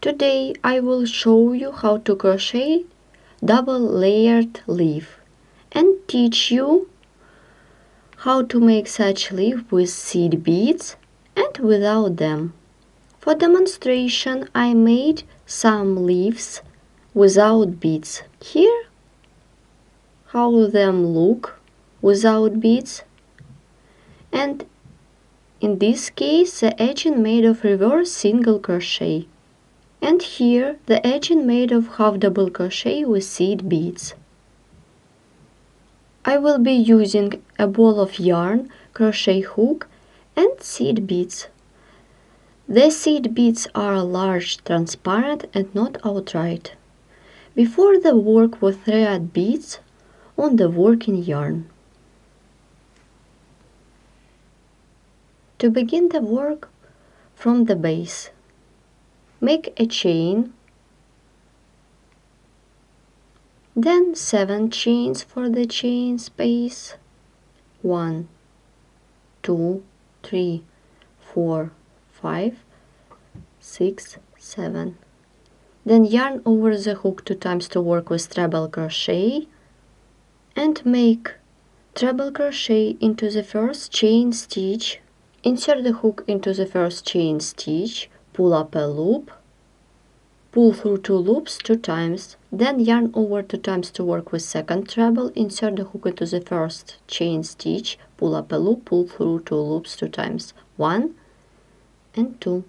Today I will show you how to crochet double layered leaf and teach you how to make such leaf with seed beads and without them. For demonstration I made some leaves without beads. Here how them look without beads, and in this case the edging made of reverse single crochet, and here the edging made of half double crochet with seed beads. I will be using a ball of yarn, crochet hook and seed beads. The seed beads are large, transparent and not outright. Before the work with thread beads on the working yarn. To begin the work from the base, make a chain, then 7 chains for the chain space. 1, 2, 3, 4, 5, 6, 7. Then yarn over the hook 2 times to work with treble crochet and make treble crochet into the first chain stitch. Insert the hook into the first chain stitch, pull up a loop, pull through 2 loops 2 times, then yarn over 2 times to work with second treble, insert the hook into the first chain stitch, pull up a loop, pull through 2 loops 2 times, 1 and 2.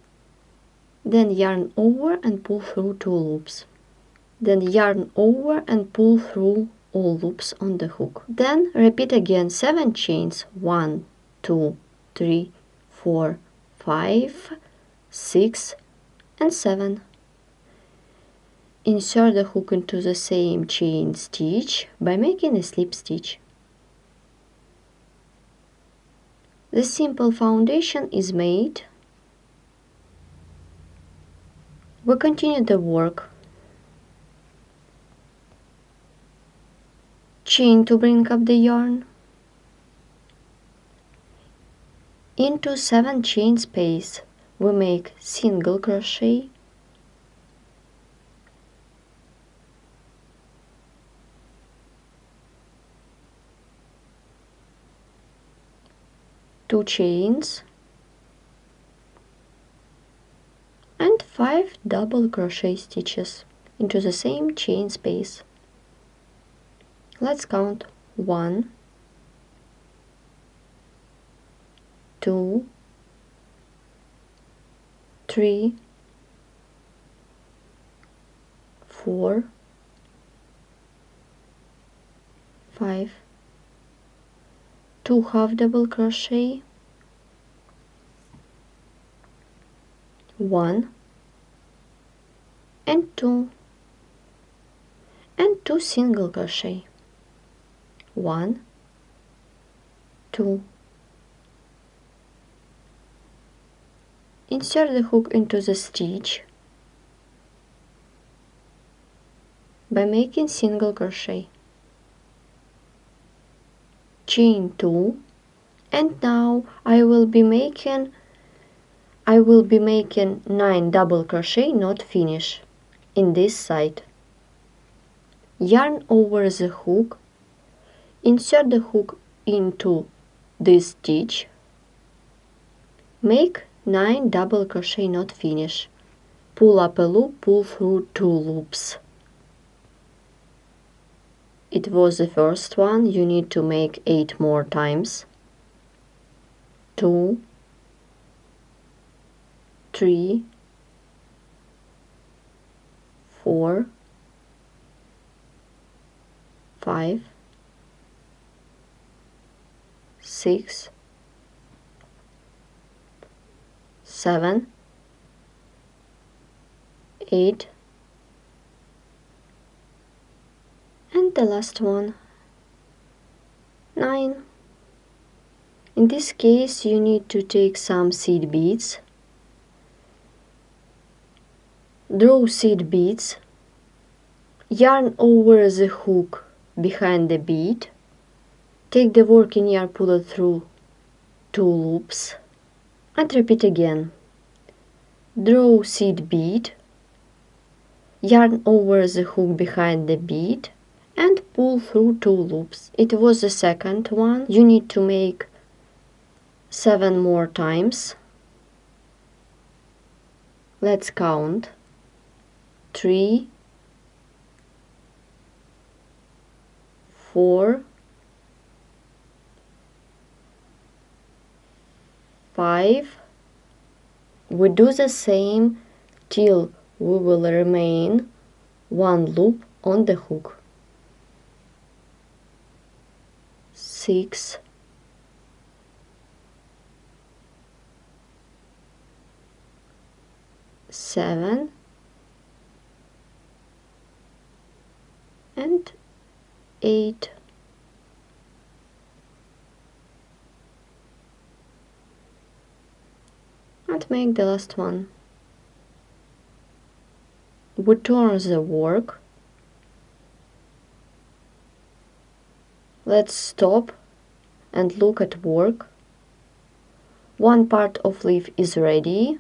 Then yarn over and pull through 2 loops. Then yarn over and pull through all loops on the hook. Then repeat again 7 chains, 1, 2, 3, 4, 5, 6 and 7. Insert the hook into the same chain stitch by making a slip stitch. The simple foundation is made. We continue the work. Chain to bring up the yarn. Into 7 chain space we make single crochet, two chains and 5 double crochet stitches into the same chain space. Let's count 1, 2, 3, 4, 5, 2 half double crochet, 1 and 2, and 2 single crochet, 1, 2. Insert the hook into the stitch by making single crochet, chain 2, and now I will be making 9 double crochet not finish in this side. Yarn over the hook, insert the hook into this stitch, make 9 double crochet not finish, pull up a loop, pull through 2 loops. It was the first one, you need to make 8 more times. 2, 3, 4, 5, 6, 7, 8, and the last one, 9. In this case you need to take some seed beads, draw seed beads, yarn over the hook behind the bead, take the working yarn, pull it through 2 loops, and repeat again. Draw seed bead, Yarn over the hook behind the bead and pull through 2 loops. It was the second one. You need to make 7 more times. Let's count. 3, 4, 5. We do the same till we will remain 1 loop on the hook. 6, 7, and 8. And make the last one. We turn the work. Let's stop and look at work. One part of leaf is ready.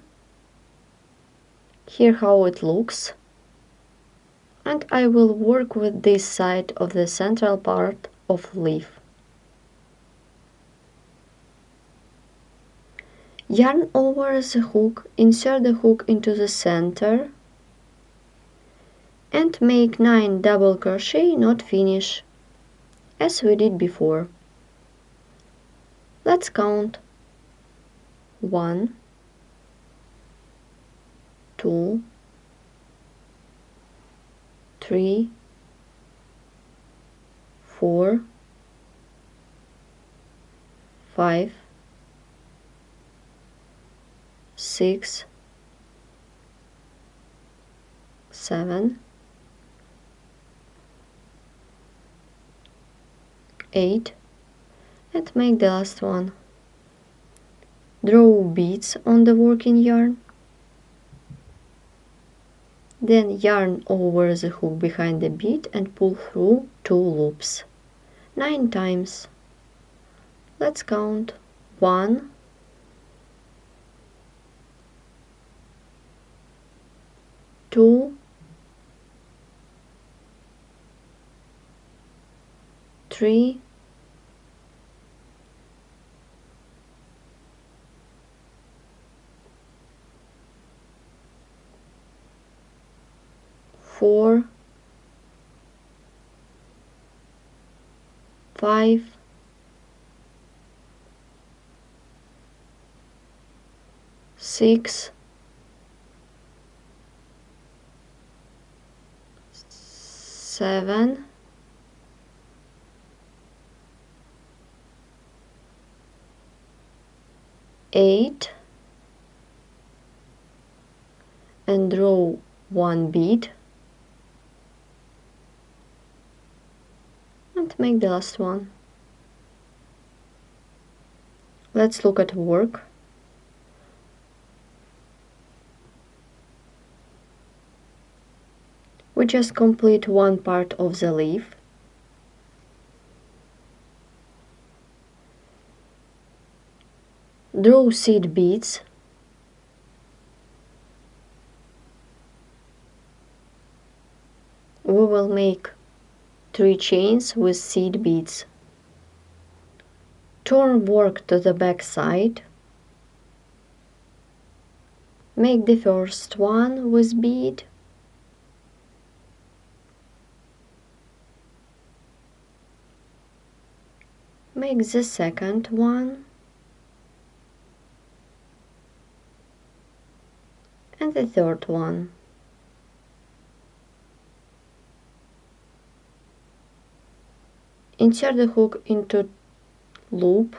Here how it looks. And I will work with this side of the central part of leaf. Yarn over the hook, insert the hook into the center and make 9 double crochet, not finish, as we did before. Let's count. 1, 2, 3, 4, 5, 6, 7, 8, and make the last one. Draw beads on the working yarn. Then yarn over the hook behind the bead and pull through 2 loops. 9 times. Let's count. 1, 2, 3, 4, 5, 6, 7, 8, and draw 1 bead and make the last one. Let's look at work. We just complete one part of the leaf. Draw seed beads. We will make 3 chains with seed beads. Turn work to the back side. Make the first one with bead. Make the second one. And the third one. Insert the hook into loop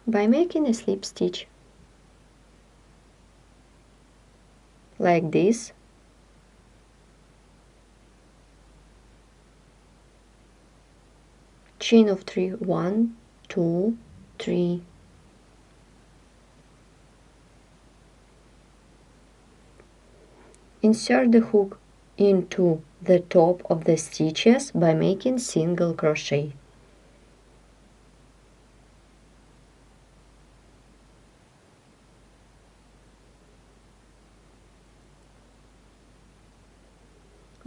by making a slip stitch like this. Chain of 3, 1, 2, 3. Insert the hook into the top of the stitches by making single crochet.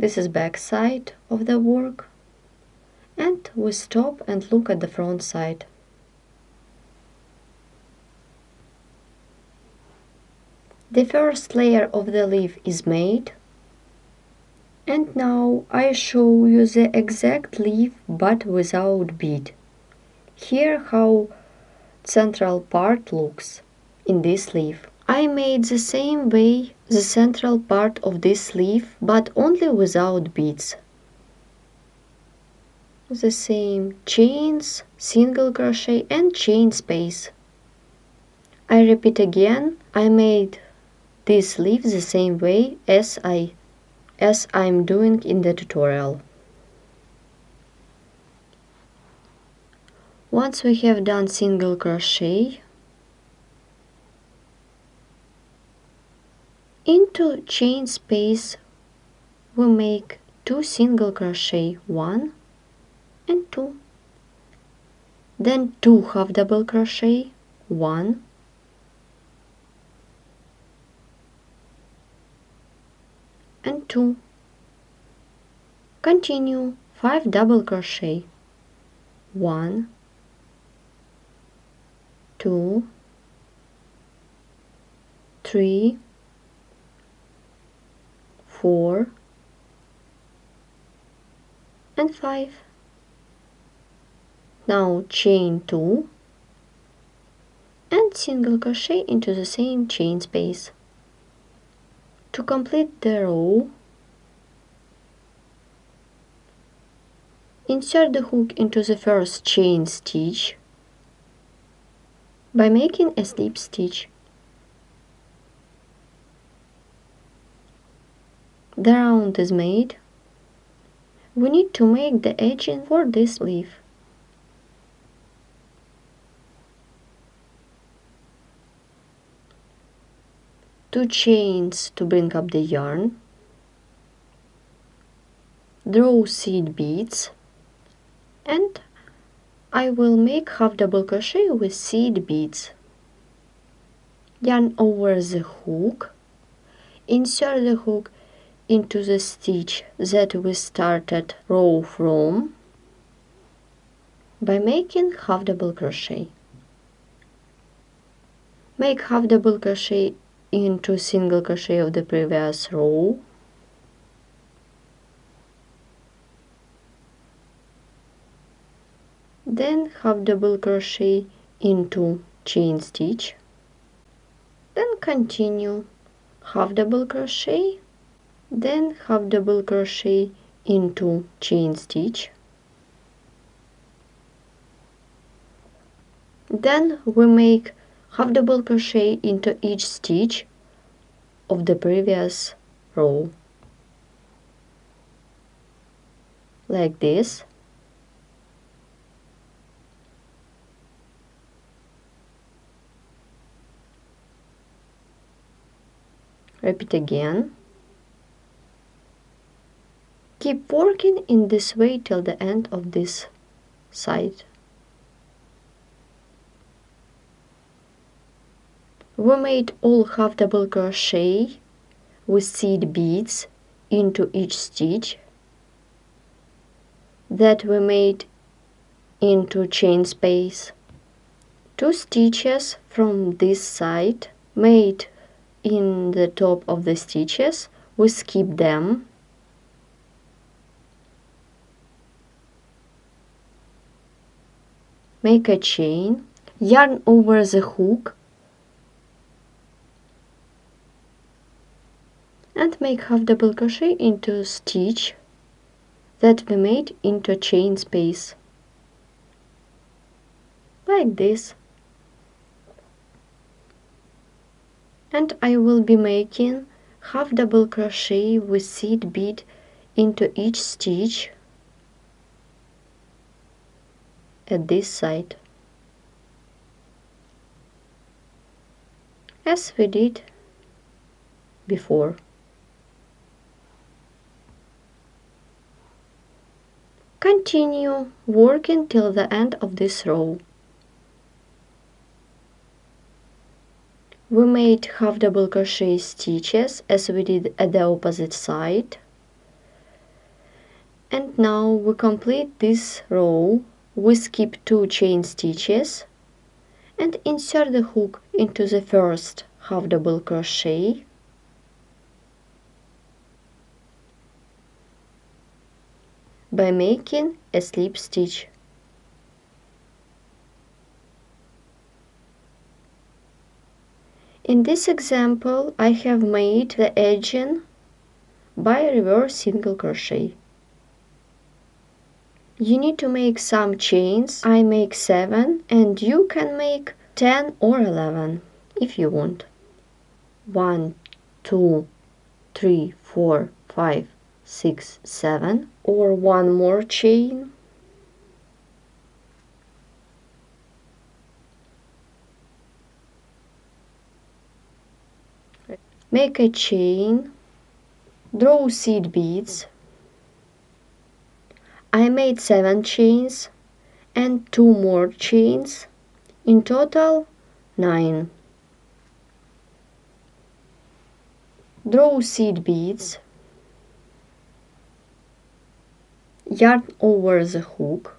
This is back side of the work, and we stop and look at the front side. The first layer of the leaf is made, and now I show you the exact leaf but without bead. Here how central part looks in this leaf. I made the same way the central part of this leaf but only without beads. The same chains, single crochet and chain space. I repeat again, I made this leaf the same way as I'm doing in the tutorial. Once we have done single crochet, into chain space we make 2 single crochet, 1 and 2, then 2 half double crochet, 1 and 2, continue 5 double crochet, 1, 2, 3, 4 and 5. Now chain 2 and single crochet into the same chain space. To complete the row, insert the hook into the first chain stitch by making a slip stitch. The round is made. We need to make the edging for this leaf. Two chains to bring up the yarn. Draw seed beads, and I will make half double crochet with seed beads. Yarn over the hook. Insert the hook into the stitch that we started row from by making half double crochet. Make half double crochet into single crochet of the previous row. Then half double crochet into chain stitch. Then continue half double crochet, then half double crochet into chain stitch. Then we make half double crochet into each stitch of the previous row, like this. Repeat again. Keep working in this way till the end of this side. We made all half double crochet with seed beads into each stitch that we made into chain space. 2 stitches from this side made in the top of the stitches, we skip them. Make a chain, yarn over the hook and make half double crochet into a stitch that we made into chain space, like this. And I will be making half double crochet with seed bead into each stitch at this side, as we did before. Continue working till the end of this row. We made half double crochet stitches as we did at the opposite side. And now we complete this row. We skip 2 chain stitches and insert the hook into the first half double crochet by making a slip stitch. In this example, I have made the edging by reverse single crochet. You need to make some chains. I make 7 and you can make 10 or 11 if you want. 1, 2, 3, 4, 5, 6, 7, or one more chain. Make a chain, draw seed beads. I made 7 chains and 2 more chains, in total 9. Draw seed beads, yarn over the hook.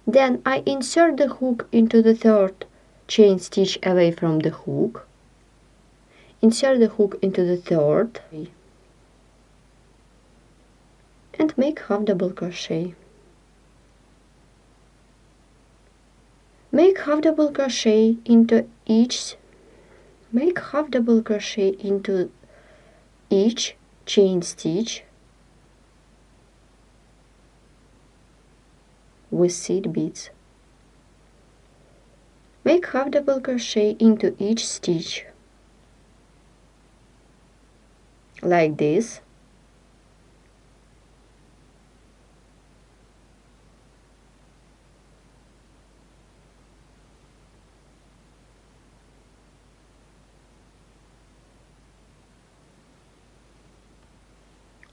Then I insert the hook into the third chain stitch away from the hook. Insert the hook into the third and make half double crochet. Make half double crochet into each chain stitch with seed beads. Make half double crochet into each stitch like this.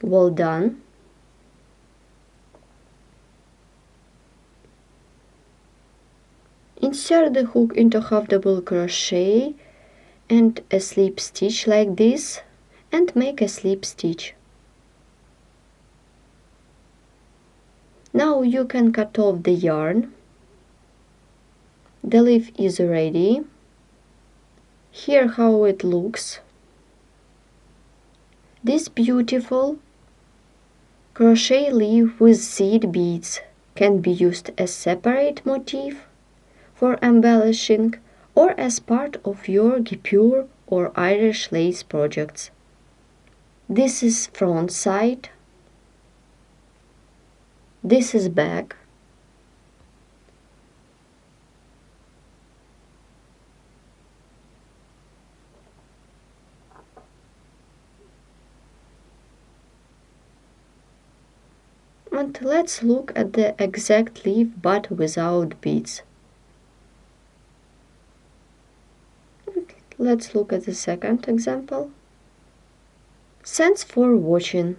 Well done. Insert the hook into half double crochet and a slip stitch like this and make a slip stitch. Now you can cut off the yarn. The leaf is ready. Here how it looks. This beautiful crochet leaf with seed beads can be used as separate motif for embellishing or as part of your guipure or Irish lace projects. This is front side. This is back. And let's look at the exact leaf but without beads. Let's look at the second example. Thanks for watching.